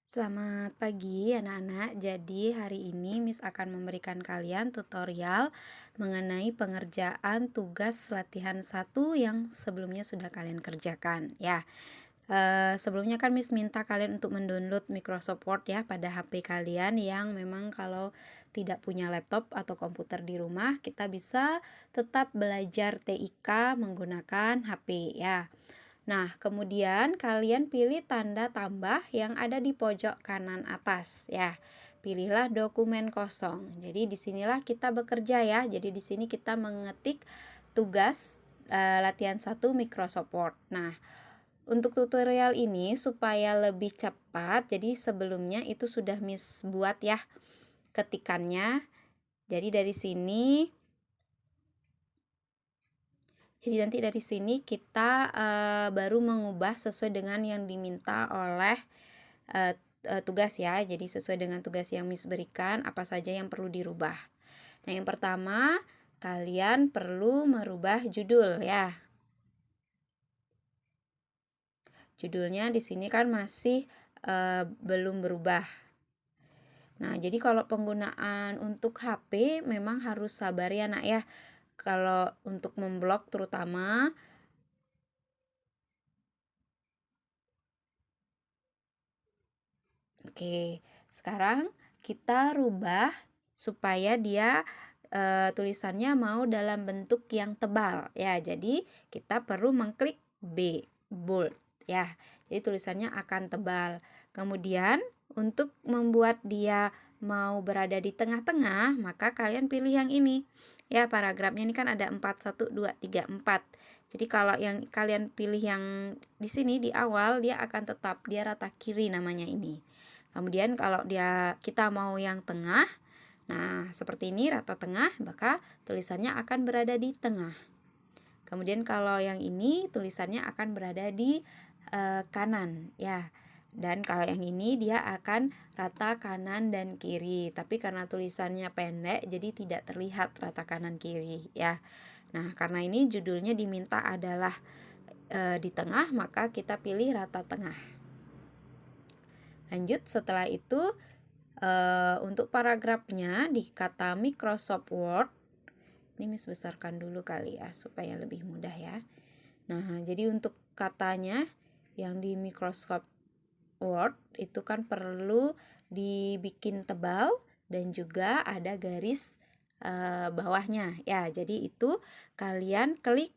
Selamat pagi anak-anak. Jadi hari ini Miss akan memberikan kalian tutorial mengenai pengerjaan tugas latihan 1 yang sebelumnya sudah kalian kerjakan ya. Sebelumnya kan Miss minta kalian untuk mendownload Microsoft Word ya pada HP kalian yang memang kalau tidak punya laptop atau komputer di rumah, kita bisa tetap belajar TIK menggunakan HP ya. Nah, kemudian kalian pilih tanda tambah yang ada di pojok kanan atas ya. Pilihlah dokumen kosong. Jadi disinilah kita bekerja ya. Jadi di sini kita mengetik tugas latihan 1 Microsoft Word. Nah, untuk tutorial ini supaya lebih cepat, jadi sebelumnya itu sudah Miss buat ya ketikannya. Jadi nanti dari sini kita baru mengubah sesuai dengan yang diminta oleh tugas ya. Jadi sesuai dengan tugas yang Miss berikan, apa saja yang perlu dirubah. Nah, yang pertama kalian perlu merubah judul ya. Judulnya di sini kan masih belum berubah. Nah, jadi kalau penggunaan untuk HP memang harus sabar ya nak ya. Kalau untuk memblok terutama. Oke, sekarang kita rubah supaya dia tulisannya mau dalam bentuk yang tebal ya. Jadi kita perlu mengklik B, bold ya. Jadi tulisannya akan tebal. Kemudian untuk membuat dia mau berada di tengah-tengah, maka kalian pilih yang ini. Ya, paragrafnya ini kan ada 4, 1, 2, 3, 4. Jadi kalau yang kalian pilih yang di sini di awal, dia akan tetap, dia rata kiri namanya ini. Kemudian kalau kita mau yang tengah, nah seperti ini rata tengah, maka tulisannya akan berada di tengah. Kemudian kalau yang ini tulisannya akan berada di kanan ya. Dan kalau yang ini dia akan rata kanan dan kiri. Tapi karena tulisannya pendek jadi tidak terlihat rata kanan kiri ya. Nah, karena ini judulnya diminta adalah di tengah, maka kita pilih rata tengah. Lanjut, setelah itu untuk paragrafnya di kata Microsoft Word, ini Miss besarkan dulu kali ya supaya lebih mudah ya. Nah, jadi untuk katanya yang di Microsoft Word itu kan perlu dibikin tebal dan juga ada garis bawahnya ya. Jadi itu kalian klik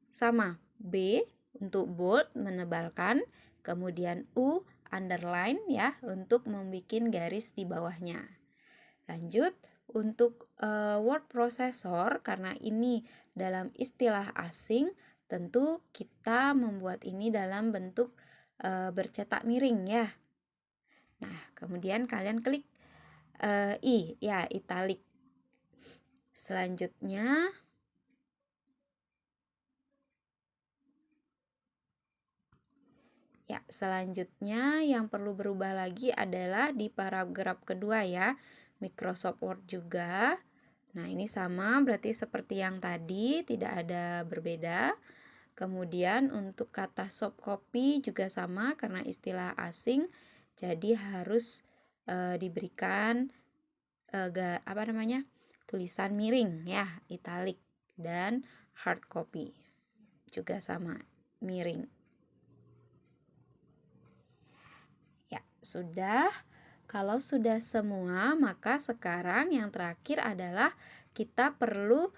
sama B untuk bold menebalkan, kemudian U underline ya untuk membuat garis di bawahnya. Lanjut, untuk word processor karena ini dalam istilah asing, tentu kita membuat ini dalam bentuk bercetak miring ya. Nah, kemudian kalian klik I ya, italic. Selanjutnya yang perlu berubah lagi adalah di paragraf kedua ya, Microsoft Word juga. Nah, ini sama berarti seperti yang tadi, tidak ada berbeda. Kemudian untuk kata soft copy juga sama karena istilah asing, jadi harus diberikan tulisan miring ya, italic, dan hard copy juga sama, miring. Ya, sudah. Kalau sudah semua, maka sekarang yang terakhir adalah kita perlu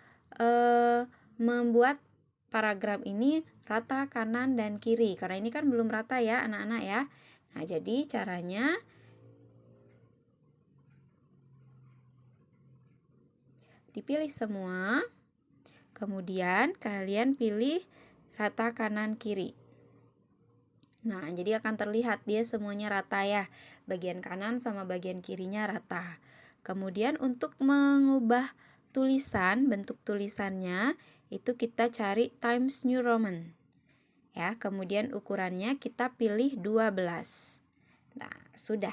membuat paragraf ini rata kanan dan kiri. Karena ini kan belum rata ya anak-anak ya. Nah, jadi caranya dipilih semua. Kemudian kalian pilih rata kanan kiri. Nah, jadi akan terlihat dia semuanya rata ya. Bagian kanan sama bagian kirinya rata. Kemudian untuk mengubah tulisan, bentuk tulisannya itu kita cari Times New Roman. Ya, kemudian ukurannya kita pilih 12. Nah, sudah.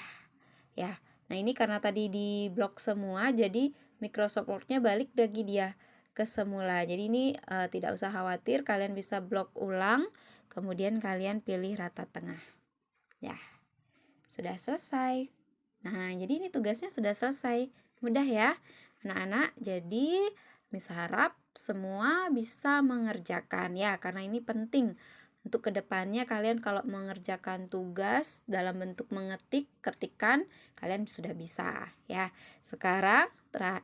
Ya. Nah, ini karena tadi di blok semua, jadi Microsoft Word-nya balik lagi dia ke semula. Jadi ini tidak usah khawatir, kalian bisa blok ulang. Kemudian kalian pilih rata tengah. Ya, sudah selesai. Nah, jadi ini tugasnya sudah selesai. Mudah ya, anak-anak. Jadi, Miss harap semua bisa mengerjakan ya, karena ini penting untuk kedepannya kalian kalau mengerjakan tugas dalam bentuk mengetik, ketikan, kalian sudah bisa ya. Sekarang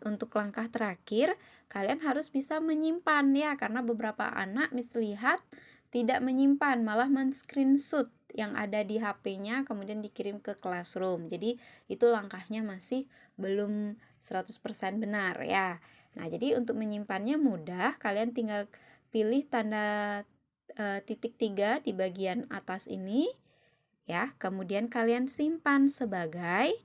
untuk langkah terakhir, kalian harus bisa menyimpan ya, karena beberapa anak Miss lihat tidak menyimpan, malah men-screenshot yang ada di HP-nya kemudian dikirim ke classroom. Jadi itu langkahnya masih belum 100% benar ya. Nah, jadi untuk menyimpannya mudah, kalian tinggal pilih tanda titik 3 di bagian atas ini ya. Kemudian kalian simpan sebagai,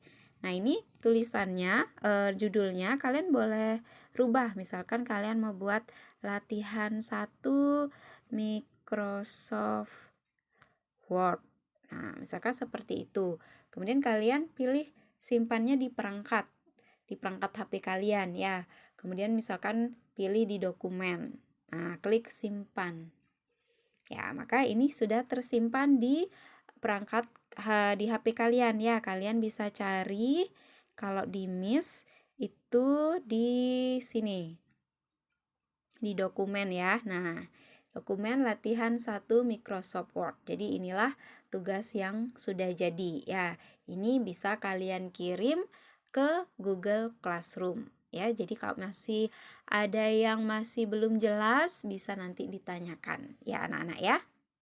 nah ini tulisannya, judulnya kalian boleh rubah. Misalkan kalian mau buat latihan 1 Microsoft Word. Nah, misalkan seperti itu. Kemudian kalian pilih simpannya di perangkat HP kalian ya. Kemudian misalkan pilih di dokumen. Nah, klik simpan. Ya, maka ini sudah tersimpan di perangkat di HP kalian ya. Kalian bisa cari kalau di Miss itu di sini. Di dokumen ya. Nah, dokumen latihan 1 Microsoft Word. Jadi inilah tugas yang sudah jadi ya. Ini bisa kalian kirim ke Google Classroom ya. Jadi kalau masih ada yang masih belum jelas bisa nanti ditanyakan ya anak-anak ya.